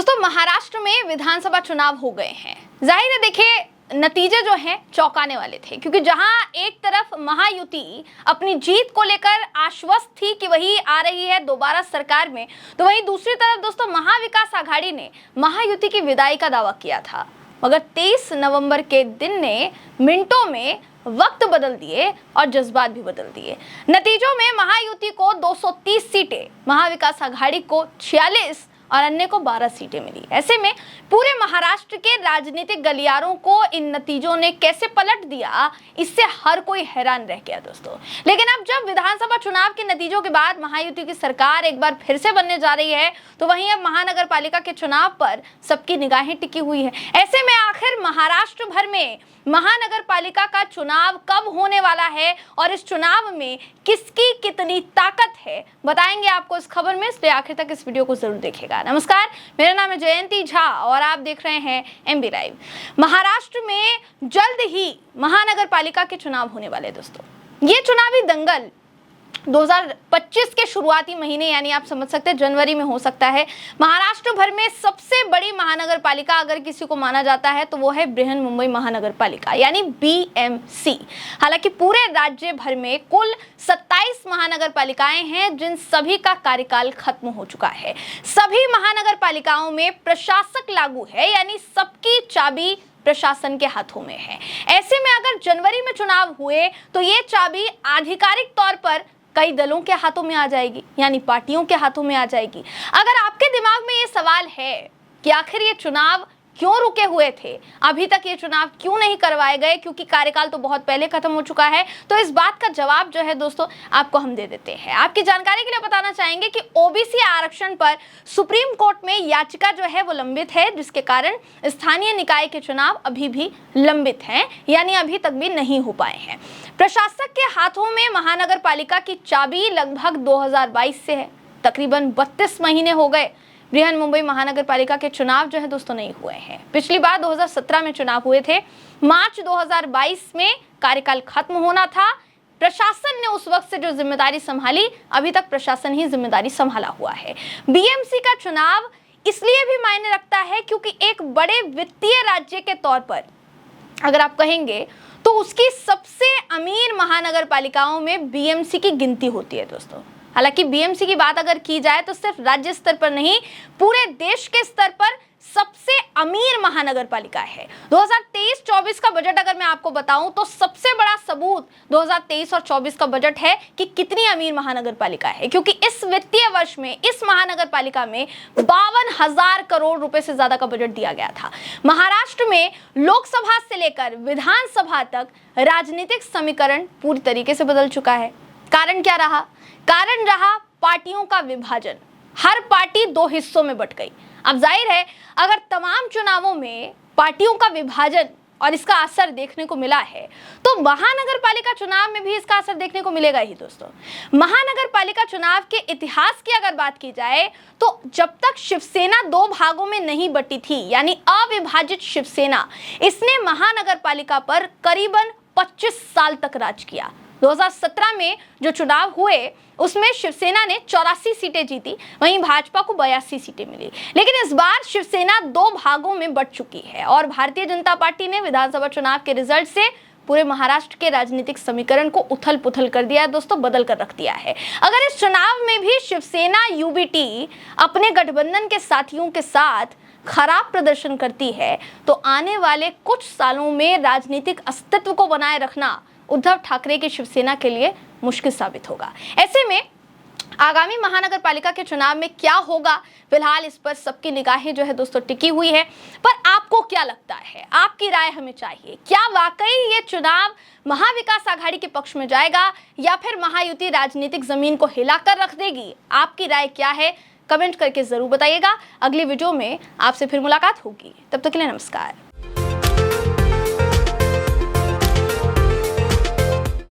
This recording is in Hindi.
दोस्तों, महाराष्ट्र में विधानसभा चुनाव हो गए हैं। जाहिर है, देखिए नतीजे जो हैं चौंकाने वाले थे, क्योंकि जहां एक तरफ महायुति अपनी जीत को लेकर आश्वस्त थी कि वही आ रही है दोबारा सरकार में, तो वहीं दूसरी तरफ दोस्तों महाविकास आघाड़ी ने महायुति की विदाई का दावा किया था। मगर 23 नवंबर के दिन ने मिनटों में वक्त बदल दिए और जज्बात भी बदल दिए। नतीजों में महायुति को 230 सीटें, महाविकास आघाड़ी को 46 और अन्य को 12 सीटें मिली। ऐसे में पूरे महाराष्ट्र के राजनीतिक गलियारों को इन नतीजों ने कैसे पलट दिया, इससे हर कोई हैरान रह गया दोस्तों। लेकिन अब जब विधानसभा चुनाव के नतीजों के बाद महायुति की सरकार एक बार फिर से बनने जा रही है, तो वहीं अब महानगर पालिका के चुनाव पर सबकी निगाहें टिकी हुई है। ऐसे में आखिर महाराष्ट्र भर में महानगर पालिका का चुनाव कब होने वाला है और इस चुनाव में किसकी कितनी ताकत है, बताएंगे आपको इस खबर में, इसलिए आखिर तक इस वीडियो को जरूर देखिएगा। नमस्कार, मेरा नाम है जयंती झा और आप देख रहे हैं एमबी लाइव। महाराष्ट्र में जल्द ही महानगर पालिका के चुनाव होने वाले हैं दोस्तों। ये चुनावी दंगल 2025 के शुरुआती महीने यानी आप समझ सकते हैं जनवरी में हो सकता है। महाराष्ट्र भर में सबसे बड़ी महानगर पालिका अगर किसी को माना जाता है तो वो है बृहन मुंबई महानगर पालिका यानी बीएमसी। हालांकि पूरे राज्य भर में कुल 27 महानगर पालिकाएं हैं जिन सभी का कार्यकाल खत्म हो चुका है। सभी महानगर पालिकाओं में प्रशासक लागू है यानी सबकी चाबी प्रशासन के हाथों में है। ऐसे में अगर जनवरी में चुनाव हुए तो ये चाबी आधिकारिक तौर पर कई दलों के हाथों में आ जाएगी यानी पार्टियों के हाथों में आ जाएगी। अगर आपके दिमाग में ये सवाल है कि आखिर ये चुनाव क्यों रुके हुए थे, अभी तक ये चुनाव क्यों नहीं करवाए गए, क्योंकि कार्यकाल तो बहुत पहले खत्म हो चुका है, तो इस बात का जवाब जो है दोस्तों आपको हम दे देते हैं। आपकी जानकारी के लिए बताना चाहेंगे कि ओबीसी आरक्षण पर सुप्रीम कोर्ट में याचिका जो है वो लंबित है, जिसके कारण स्थानीय निकाय के चुनाव अभी भी लंबित हैं यानी अभी तक भी नहीं हो पाए हैं। प्रशासक के हाथों में महानगर पालिका की चाबी लगभग 2022 से है। तकरीबन 32 महीने हो गए बृहन मुंबई महानगर पालिका के चुनाव जो है दोस्तों नहीं हुए हैं। पिछली बार 2017 में चुनाव हुए थे। मार्च 2022 में कार्यकाल खत्म होना था। प्रशासन ने उस वक्त से जो जिम्मेदारी संभाली, अभी तक प्रशासन ही जिम्मेदारी संभाला हुआ है। बीएमसी का चुनाव इसलिए भी मायने रखता है क्योंकि एक बड़े वित्तीय राज्य के तौर पर अगर आप कहेंगे तो उसकी सबसे अमीर महानगर पालिकाओं में बीएमसी की गिनती होती है दोस्तों। हालांकि बीएमसी की बात अगर की जाए तो सिर्फ राज्य स्तर पर नहीं, पूरे देश के स्तर पर सबसे अमीर महानगर पालिका है। 2023-24 का बजट अगर मैं आपको बताऊं तो सबसे बड़ा सबूत 2023 और 24 का बजट है कि कितनी अमीर महानगर पालिका है, क्योंकि इस वित्तीय वर्ष में इस महानगर पालिका में 52,000 करोड़ रुपए से ज्यादा का बजट दिया गया था। महाराष्ट्र में लोकसभा से लेकर विधानसभा तक राजनीतिक समीकरण पूरी तरीके से बदल चुका है। कारण क्या रहा? कारण रहा पार्टियों का विभाजन। हर पार्टी दो हिस्सों में बट गई। अब जाहिर है अगर तमाम चुनावों में पार्टियों का विभाजन और इसका असर देखने को मिला है तो महानगर पालिका चुनाव में भी इसका असर देखने को मिलेगा ही दोस्तों। महानगर पालिका चुनाव के इतिहास की अगर बात की जाए तो जब तक शिवसेना दो भागों में नहीं बटी थी यानी अविभाजित शिवसेना, इसने महानगर पालिका पर करीबन 25 साल तक राज किया। 2017 में जो चुनाव हुए उसमें शिवसेना ने 84 सीटें जीती, वहीं भाजपा को 82 सीटें मिली। लेकिन इस बार शिवसेना दो भागों में बंट चुकी है और भारतीय जनता पार्टी ने विधानसभा चुनाव के रिजल्ट से पूरे महाराष्ट्र के राजनीतिक समीकरण को उथल पुथल कर दिया है दोस्तों, बदल कर रख दिया है। अगर इस चुनाव में भी शिवसेना यूबीटी अपने गठबंधन के साथियों के साथ खराब प्रदर्शन करती है तो आने वाले कुछ सालों में राजनीतिक अस्तित्व को बनाए रखना उद्धव ठाकरे की शिवसेना के लिए मुश्किल साबित होगा। ऐसे में आगामी महानगर पालिका के चुनाव में क्या होगा, फिलहाल इस पर सबकी निगाहें जो है दोस्तों टिकी हुई है। पर आपको क्या लगता है? आपकी राय हमें चाहिए। क्या वाकई ये चुनाव महाविकास आघाड़ी के पक्ष में जाएगा या फिर महायुति राजनीतिक जमीन को हिलाकर रख देगी? आपकी राय क्या है? कमेंट करके जरूर बताइएगा। अगली वीडियो में आपसे फिर मुलाकात होगी। तब तक के लिए नमस्कार।